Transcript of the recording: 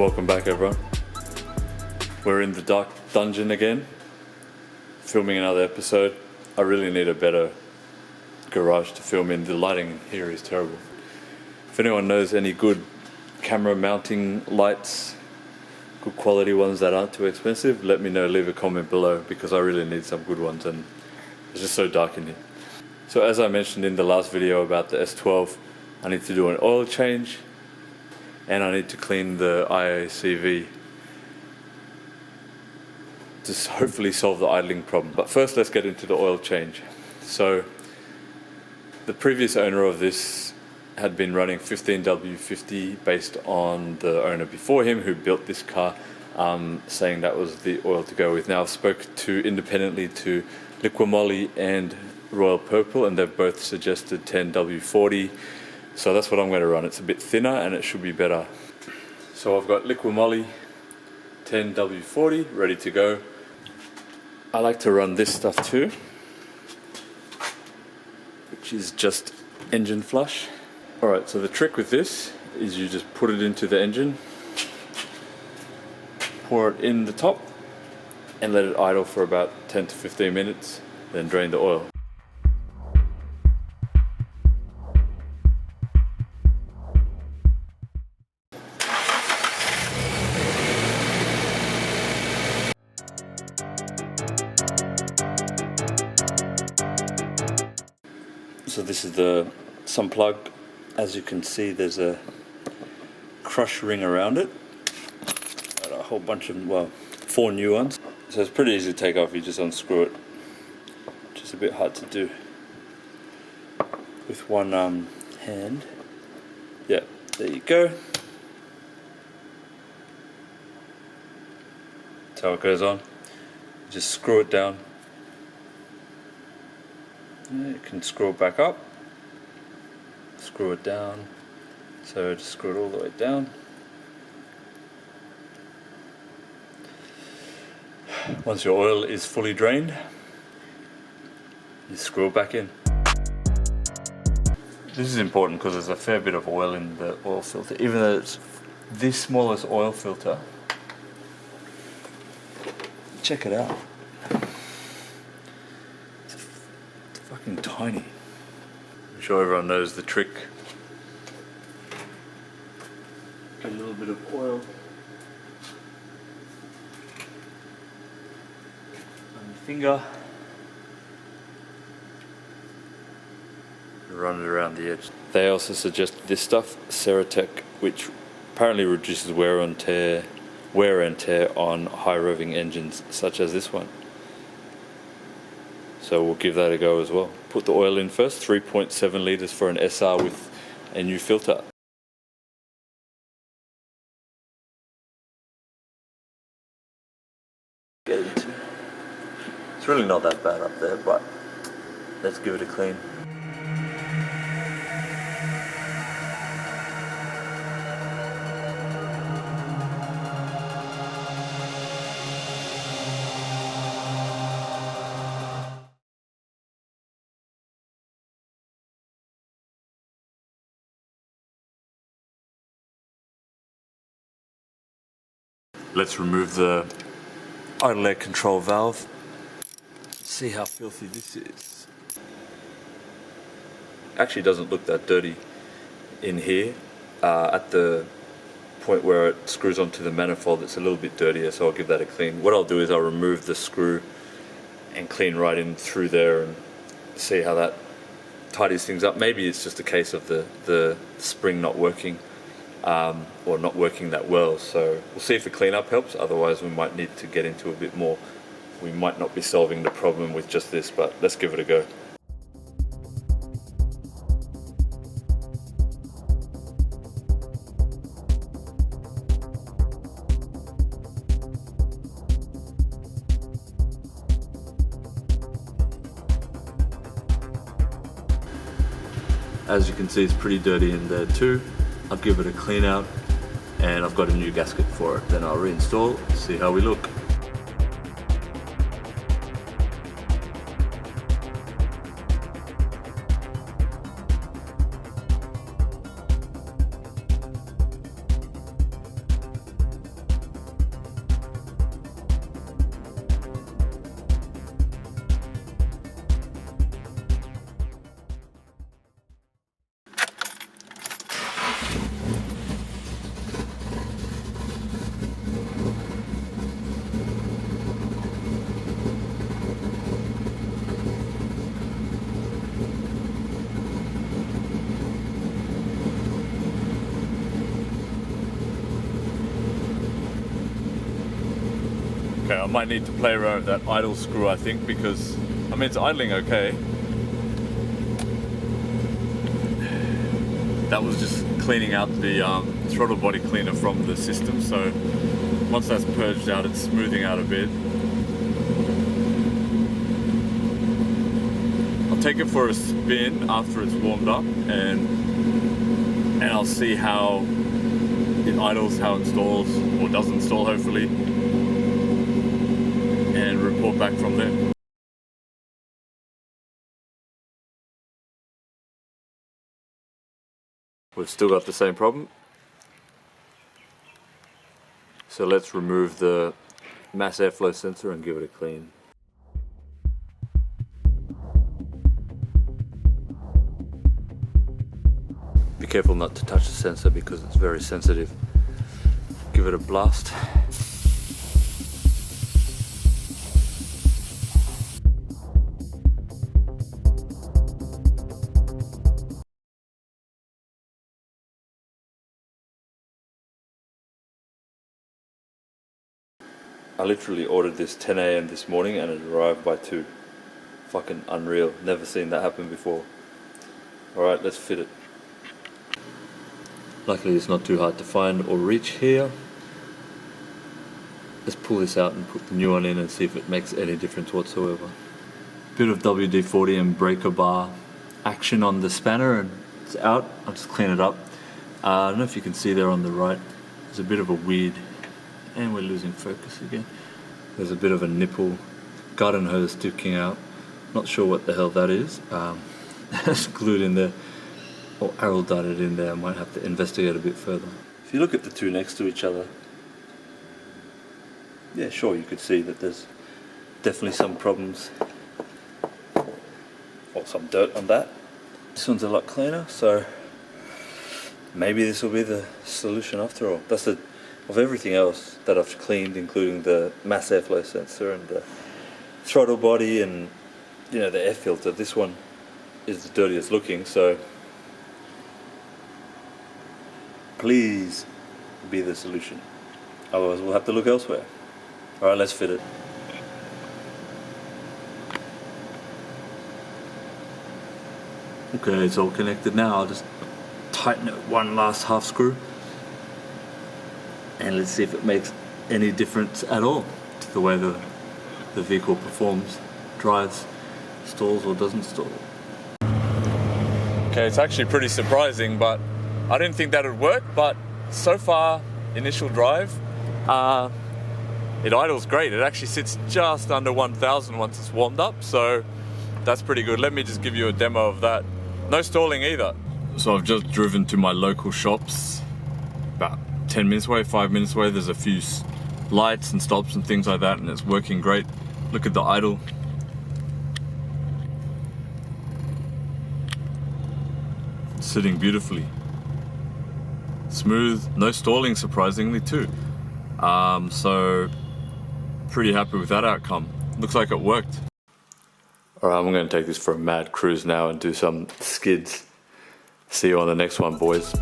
Welcome back everyone. We're in the dark dungeon again, filming another episode. I really need a better garage to film in. The lighting here is terrible. If anyone knows any good camera mounting lights, good quality ones that aren't too expensive, let me know, leave a comment below, because I really need some good ones and it's just so dark in here. So as I mentioned in the last video about the S12, I need to do an oil change and I need to clean the IACV to hopefully solve the idling problem. But first let's get into the oil change. So the previous owner of this had been running 15W50 based on the owner before him who built this car, saying that was the oil to go with. Now I've spoken independently to Liquimoly and Royal Purple and they've both suggested 10W40. So that's what I'm going to run. It's a bit thinner and it should be better. So I've got Liquimoly 10W40 ready to go. I like to run this stuff too, which is just engine flush. Alright, so the trick with this is you just put it into the engine, pour it in the top and let it idle for about 10 to 15 minutes, then drain the oil. So this is the sun plug. As you can see, there's a crush ring around it. Got a whole bunch of, well, 4 new ones. So it's pretty easy to take off, you just unscrew it. Just a bit hard to do with one hand. Yeah, there you go. That's how it goes on. Just screw it down. You can screw it back up, screw it down, so just screw it all the way down. Once your oil is fully drained, you screw it back in. This is important because there's a fair bit of oil in the oil filter, even though it's this smallest oil filter. Check it out. Fucking tiny. I'm sure everyone knows the trick. Get a little bit of oil on your finger. Run it around the edge. They also suggest this stuff, Ceratec, which apparently reduces wear and tear on high revving engines such as this one. So we'll give that a go as well. Put the oil in first, 3.7 litres for an SR with a new filter. Get into. It's really not that bad up there, but let's give it a clean. Let's remove the idle air control valve. See how filthy this is. Actually doesn't look that dirty in here. At the point where it screws onto the manifold, it's a little bit dirtier, so I'll give that a clean. What I'll do is I'll remove the screw and clean right in through there and see how that tidies things up. Maybe it's just a case of the spring not working. Or not working that well, so we'll see if the cleanup helps. Otherwise we might need to get into a bit more. We might not be solving the problem with just this, but let's give it a go. As you can see, it's pretty dirty in there too. I'll give it a clean out and I've got a new gasket for it. Then I'll reinstall, see how we look. Okay, I might need to play around with that idle screw, I think, because, I mean, it's idling okay. That was just cleaning out the throttle body cleaner from the system, so once that's purged out, it's smoothing out a bit. I'll take it for a spin after it's warmed up, and I'll see how it idles, how it stalls, or doesn't stall hopefully, and report back from there. We've still got the same problem. So let's remove the mass airflow sensor and give it a clean. Be careful not to touch the sensor because it's very sensitive. Give it a blast. I literally ordered this 10 AM this morning and it arrived by 2. Fucking unreal. Never seen that happen before. Alright, let's fit it. Luckily it's not too hard to find or reach here. Let's pull this out and put the new one in and see if it makes any difference whatsoever. Bit of WD-40 and breaker bar action on the spanner and it's out. I'll just clean it up. I don't know if you can see there on the right, there's a bit of a weird, and we're losing focus again. There's a bit of a nipple garden hose sticking out. Not sure what the hell that is. It's glued in there or arrow darted in there. I might have to investigate a bit further. If you look at the two next to each other, yeah, sure, you could see that there's definitely some problems or some dirt on that. This one's a lot cleaner, so maybe this will be the solution after all. That's the of everything else that I've cleaned, including the mass airflow sensor and the throttle body and, you know, the air filter. This one is the dirtiest looking, so please be the solution. Otherwise we'll have to look elsewhere. Alright, let's fit it. Okay, it's all connected now. I'll just tighten it one last half screw. And let's see if it makes any difference at all to the way the vehicle performs, drives, stalls or doesn't stall. Okay, it's actually pretty surprising, but I didn't think that would work, but so far, initial drive, it idles great. It actually sits just under 1,000 once it's warmed up, so that's pretty good. Let me just give you a demo of that. No stalling either. So I've just driven to my local shops, about 10 minutes away, 5 minutes away. There's a few lights and stops and things like that, and it's working great. Look at the idle. It's sitting beautifully. Smooth, no stalling surprisingly too. So pretty happy with that outcome. Looks like it worked. Alright, I'm going to take this for a mad cruise now and do some skids. See you on the next one, boys.